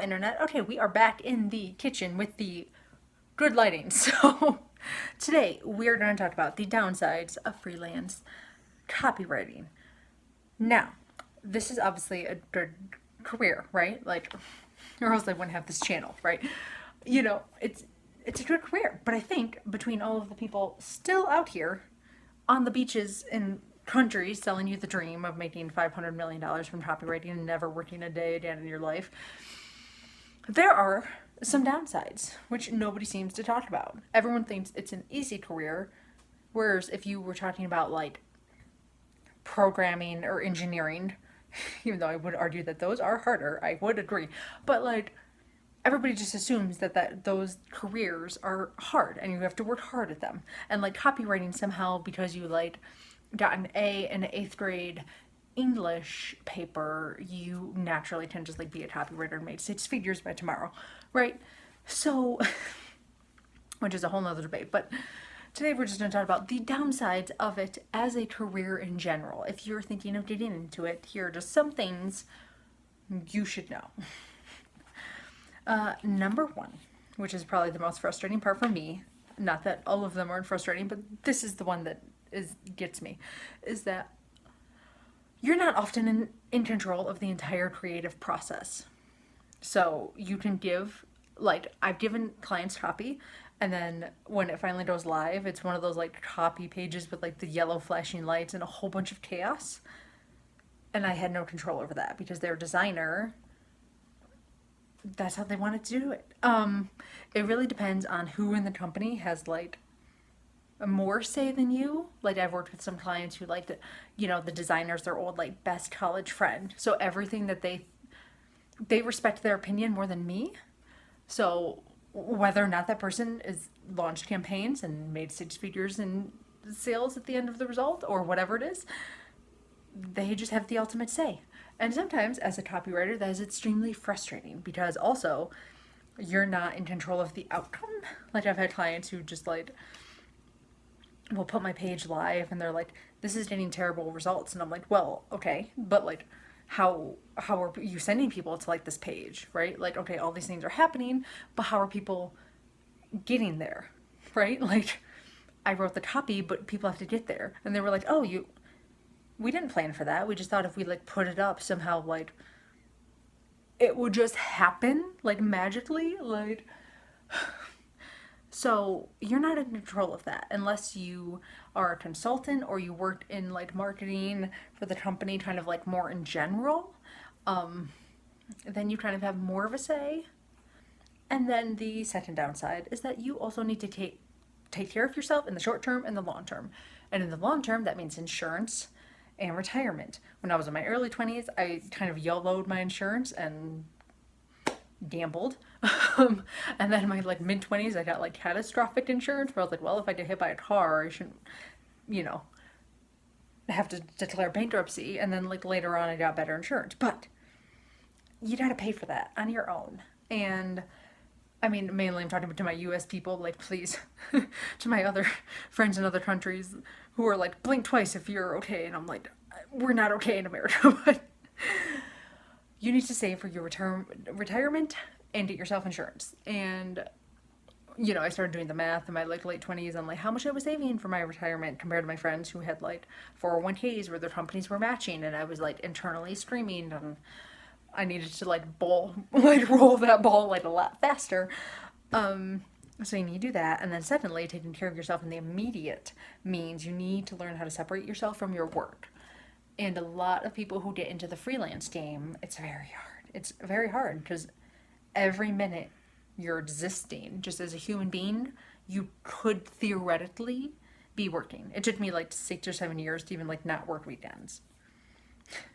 internet. Okay, we are back in the kitchen with the good lighting. So today we're going to talk about the downsides of freelance copywriting. Now, this is obviously a good career, right? Like, or else I wouldn't have this channel, right? It's a good career. But I think between all of the people still out here on the beaches in countries selling you the dream of making $500 million from copywriting and never working a day again in your life, there are some downsides, which nobody seems to talk about. Everyone thinks it's an easy career, whereas if you were talking about like programming or engineering, even though I would argue that those are harder, I would agree. But like everybody just assumes that those careers are hard and you have to work hard at them. And like copywriting somehow, because you like got an A in an eighth grade English paper, you naturally can just like be a copywriter and make six figures by tomorrow, right? So, which is a whole nother debate. But today we're just going to talk about the downsides of it as a career in general. If you're thinking of getting into it, here are just some things you should know. Number one, which is probably the most frustrating part for me, not that all of them aren't frustrating, but this is the one that gets me, is that you're not often in control of the entire creative process. So you can give, like, I've given clients copy, and then when it finally goes live, it's one of those like copy pages with like the yellow flashing lights and a whole bunch of chaos. And I had no control over that because their designer, that's how they wanted to do it. It really depends on who in the company has like more say than you. Like I've worked with some clients who like the designer's their old like best college friend. So everything that they respect their opinion more than me. So whether or not that person is launched campaigns and made six figures in sales at the end of the result or whatever it is, they just have the ultimate say. And sometimes as a copywriter, that is extremely frustrating because also you're not in control of the outcome. Like I've had clients who just like will put my page live and they're like, this is getting terrible results. And I'm like, well, okay, but like how are you sending people to like this page, right? Like, okay, all these things are happening, but how are people getting there, right? Like I wrote the copy, but people have to get there. And they were like, oh, we didn't plan for that. We just thought if we like put it up somehow, like it would just happen like magically, like so you're not in control of that unless you are a consultant or you worked in like marketing for the company kind of like more in general. Then you kind of have more of a say. And then the second downside is that you also need to take care of yourself in the short term and the long term. And in the long term, that means insurance and retirement. When I was in my early 20s, I kind of YOLO'd my insurance and gambled. And then in my like mid 20s, I got like catastrophic insurance where I was like, well, if I get hit by a car, I shouldn't, you know, have to declare bankruptcy. And then like later on, I got better insurance. But you gotta pay for that on your own. And I mean, mainly I'm talking to my US people, like, please, to my other friends in other countries who are like, blink twice if you're okay. And I'm like, we're not okay in America, but you need to save for your retirement and get yourself insurance. And, I started doing the math in my like late 20s on like how much I was saving for my retirement compared to my friends who had like 401ks where their companies were matching. And I was like internally screaming and I needed to like roll that ball like a lot faster. So you need to do that. And then secondly, taking care of yourself in the immediate means you need to learn how to separate yourself from your work. And a lot of people who get into the freelance game, it's very hard. It's very hard because every minute you're existing just as a human being, you could theoretically be working. It took me like 6 or 7 years to even like not work weekends.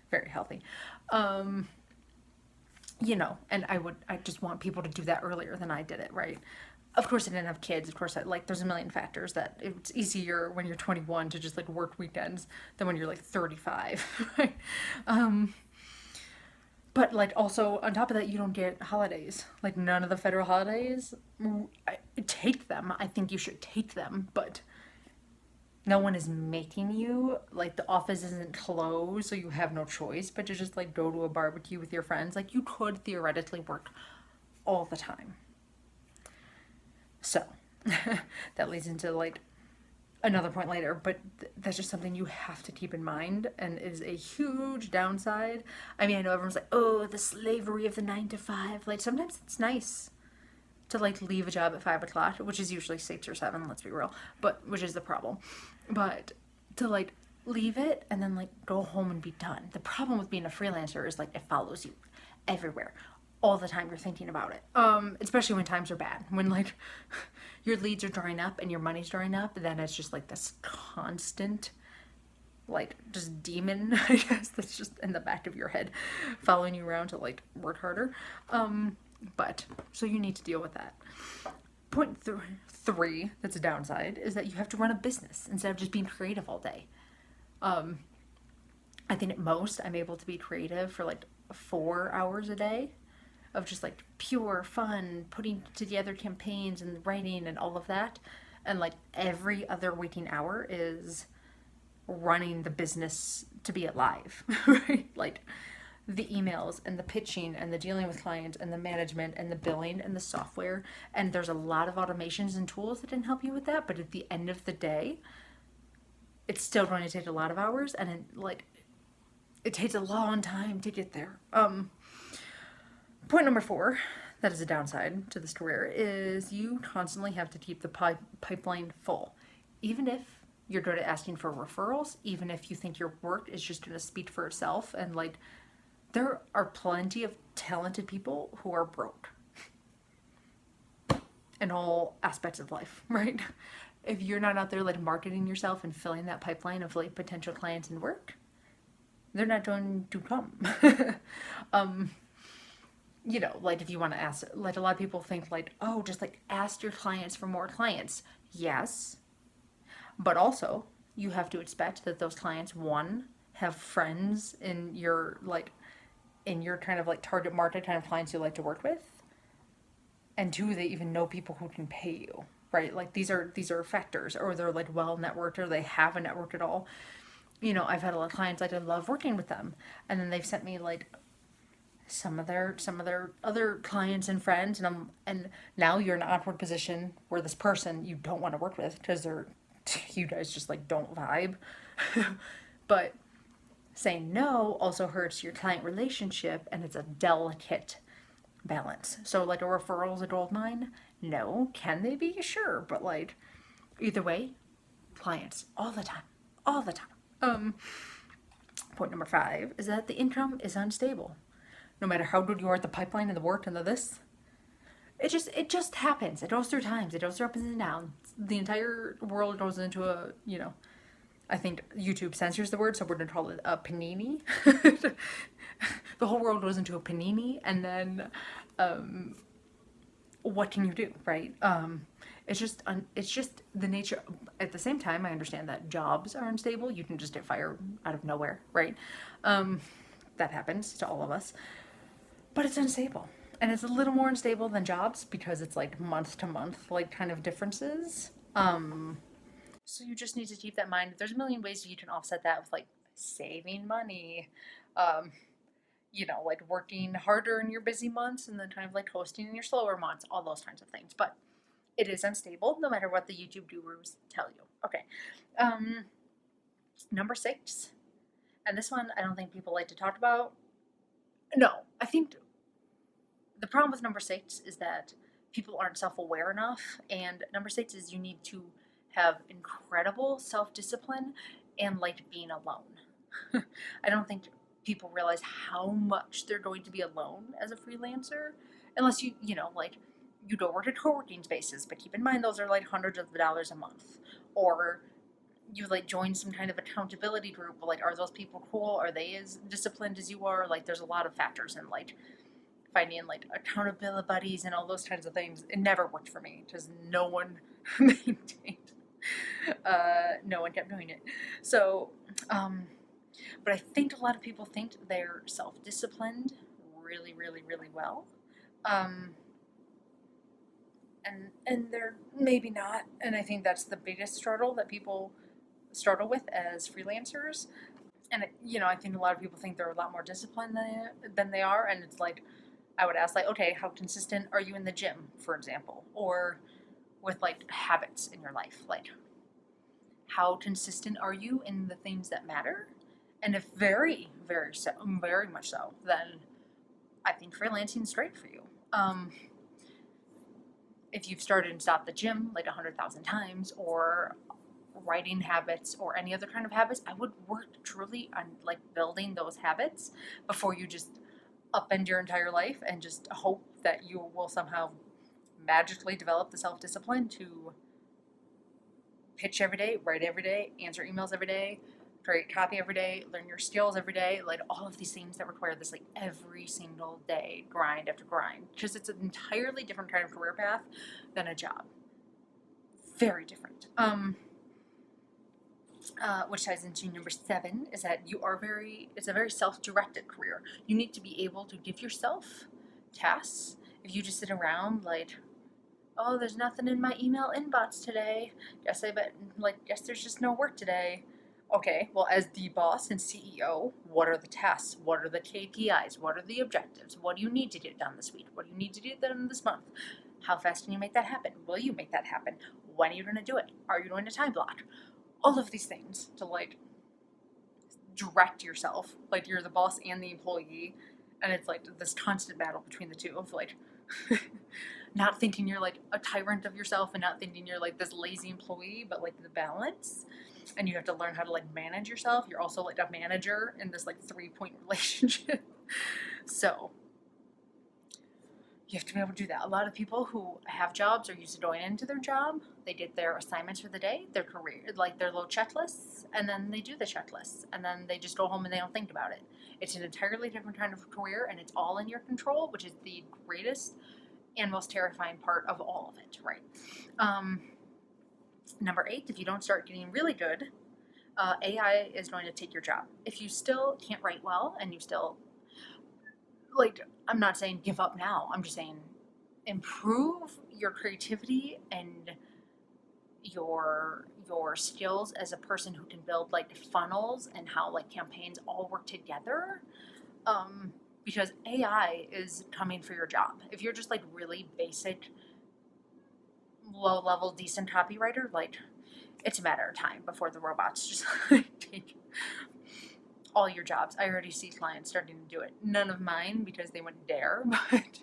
Very healthy. And I just want people to do that earlier than I did it, right? Of course I didn't have kids. Of course there's a million factors that it's easier when you're 21 to just like work weekends than when you're like 35, right? But like also on top of that, you don't get holidays. Like none of the federal holidays, take them. I think you should take them, but no one is making you. Like the office isn't closed, so you have no choice but to just like go to a barbecue with your friends. Like you could theoretically work all the time. So that leads into like another point later, but that's just something you have to keep in mind, and is a huge downside. I mean, I know everyone's like, oh, the slavery of the 9 to 5. Like, sometimes it's nice to like leave a job at 5 o'clock, which is usually 6 or 7, let's be real, but which is the problem. But to like leave it and then like go home and be done. The problem with being a freelancer is like it follows you everywhere. All the time you're thinking about it. Especially when times are bad. When like your leads are drying up and your money's drying up, then it's just like this constant like just demon, I guess, that's just in the back of your head following you around to like work harder. But so you need to deal with that. Point three, that's a downside, is that you have to run a business instead of just being creative all day. I think at most I'm able to be creative for like 4 hours a day of just like pure fun, putting together campaigns and writing and all of that. And like every other waking hour is running the business to be alive, right? Like the emails and the pitching and the dealing with clients and the management and the billing and the software. And there's a lot of automations and tools that can help you with that. But at the end of the day, it's still going to take a lot of hours, and it takes a long time to get there. Point number 4, that is a downside to this career, is you constantly have to keep the pipeline full. Even if you're good at asking for referrals, even if you think your work is just going to speak for itself, and like there are plenty of talented people who are broke in all aspects of life, right? If you're not out there like marketing yourself and filling that pipeline of like potential clients and work, they're not going to come. You know, like if you want to ask, like a lot of people think like, oh, just like ask your clients for more clients. Yes. But also you have to expect that those clients, one, have friends in your kind of like target market kind of clients you like to work with. And 2, they even know people who can pay you, right? Like these are factors, or they're like well networked, or they have a network at all. You know, I've had a lot of clients, like I love working with them. And then they've sent me like some of their other clients and friends, and now you're in an awkward position where this person you don't want to work with because you guys just like don't vibe. But saying no also hurts your client relationship, and it's a delicate balance. So like a referral's a gold mine. No, can they be? Sure, but like either way, clients all the time. Point number 5 is that the income is unstable. No matter how good you are at the pipeline and the work and the this, it just happens. It goes through times. It goes through ups and downs. The entire world goes into a, you know, I think YouTube censors the word, so we're going to call it a panini. The whole world goes into a panini, and then what can you do, right? It's just the nature. At the same time, I understand that jobs are unstable. You can just get fired out of nowhere, right? That happens to all of us. But it's unstable. And it's a little more unstable than jobs because it's like month to month, like kind of differences. So you just need to keep that in mind. There's a million ways you can offset that with like saving money, you know, like working harder in your busy months and then kind of like coasting in your slower months, all those kinds of things. But it is unstable no matter what the YouTube gurus tell you. Okay. Number 6. And this one I don't think people like to talk about. No, I think the problem with number 6 is that people aren't self-aware enough. And number 6 is you need to have incredible self-discipline and like being alone. I don't think people realize how much they're going to be alone as a freelancer, unless you know, like you go work at co-working spaces, but keep in mind those are like hundreds of dollars a month. Or you like join some kind of accountability group, like are those people cool? Are they as disciplined as you are? Like there's a lot of factors in like finding like accountability buddies and all those kinds of things. It never worked for me because no one maintained. No one kept doing it. So, but I think a lot of people think they're self-disciplined really, really, really well. And they're maybe not. And I think that's the biggest struggle that people struggle with as freelancers. And, you know, I think a lot of people think they're a lot more disciplined than they are. And it's like, I would ask, like, okay, how consistent are you in the gym, for example, or with like habits in your life? Like, how consistent are you in the things that matter? And if very much so, then I think freelancing is great for you. If you've started and stopped the gym like 100,000 times, or writing habits, or any other kind of habits, I would work truly on like building those habits before you just upend your entire life and just hope that you will somehow magically develop the self-discipline to pitch every day, write every day, answer emails every day, create copy every day, learn your skills every day, like all of these things that require this like every single day, grind after grind, because it's an entirely different kind of career path than a job. Very different. Which ties into number 7, is that it's a very self-directed career. You need to be able to give yourself tasks. If you just sit around like, oh, there's nothing in my email inbox today, guess there's just no work today. Okay, well, as the boss and CEO, what are the tasks? What are the KPIs? What are the objectives? What do you need to get done this week? What do you need to get done this month? How fast can you make that happen? Will you make that happen? When are you going to do it? Are you going to time block? All of these things to like direct yourself, like you're the boss and the employee, and it's like this constant battle between the two of like not thinking you're like a tyrant of yourself and not thinking you're like this lazy employee, but like the balance. And you have to learn how to like manage yourself. You're also like a manager in this like 3-point relationship. So you have to be able to do that. A lot of people who have jobs are used to going into their job. They get their assignments for the day, their career, like their little checklists, and then they do the checklists, and then they just go home and they don't think about it. It's an entirely different kind of career, and it's all in your control, which is the greatest and most terrifying part of all of it, right? Number 8, if you don't start getting really good, AI is going to take your job. If you still can't write well and you still like, I'm not saying give up now. I'm just saying improve your creativity and your skills as a person who can build like funnels and how like campaigns all work together. Because AI is coming for your job. If you're just like really basic, low level, decent copywriter, like it's a matter of time before the robots just like take all your jobs. I already see clients starting to do it. None of mine because they wouldn't dare, but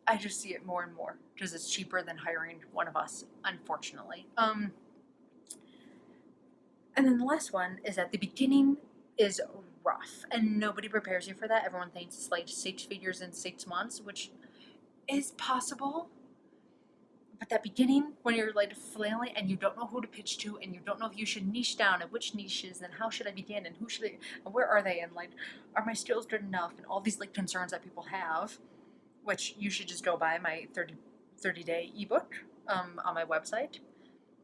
I just see it more and more because it's cheaper than hiring one of us, unfortunately. And then the last one is that the beginning is rough and nobody prepares you for that. Everyone thinks it's like 6 figures in 6 months, which is possible. But that beginning, when you're like flailing and you don't know who to pitch to and you don't know if you should niche down and which niches and how should I begin and and where are they and like, are my skills good enough, and all these like concerns that people have, which you should just go buy my 30-day ebook on my website.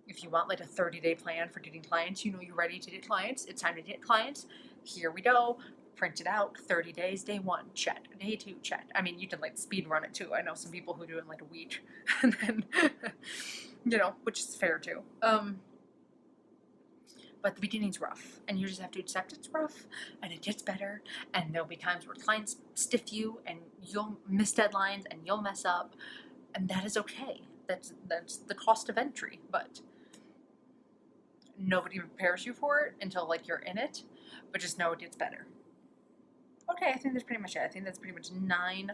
If you want like a 30-day plan for getting clients, you know you're ready to get clients, it's time to get clients, here we go. Print it out, 30 days, day 1, check, day 2, check. I mean, you can like speed run it too. I know some people who do it in like a week, and then, which is fair too. But the beginning's rough, and you just have to accept it's rough, and it gets better, and there'll be times where clients stiff you, and you'll miss deadlines, and you'll mess up, and that is okay. That's the cost of entry, but nobody prepares you for it until like you're in it, but just know it gets better. Okay, I think that's pretty much it. I think that's pretty much 9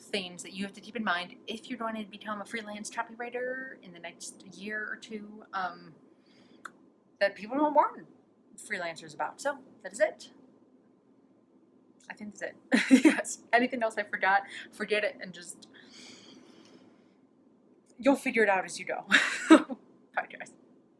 things that you have to keep in mind if you're going to become a freelance copywriter in the next year or 2, that people don't warn freelancers about. So that is it. I think that's it. Yes. Anything else I forgot, forget it, and just you'll figure it out as you go. Bye, guys.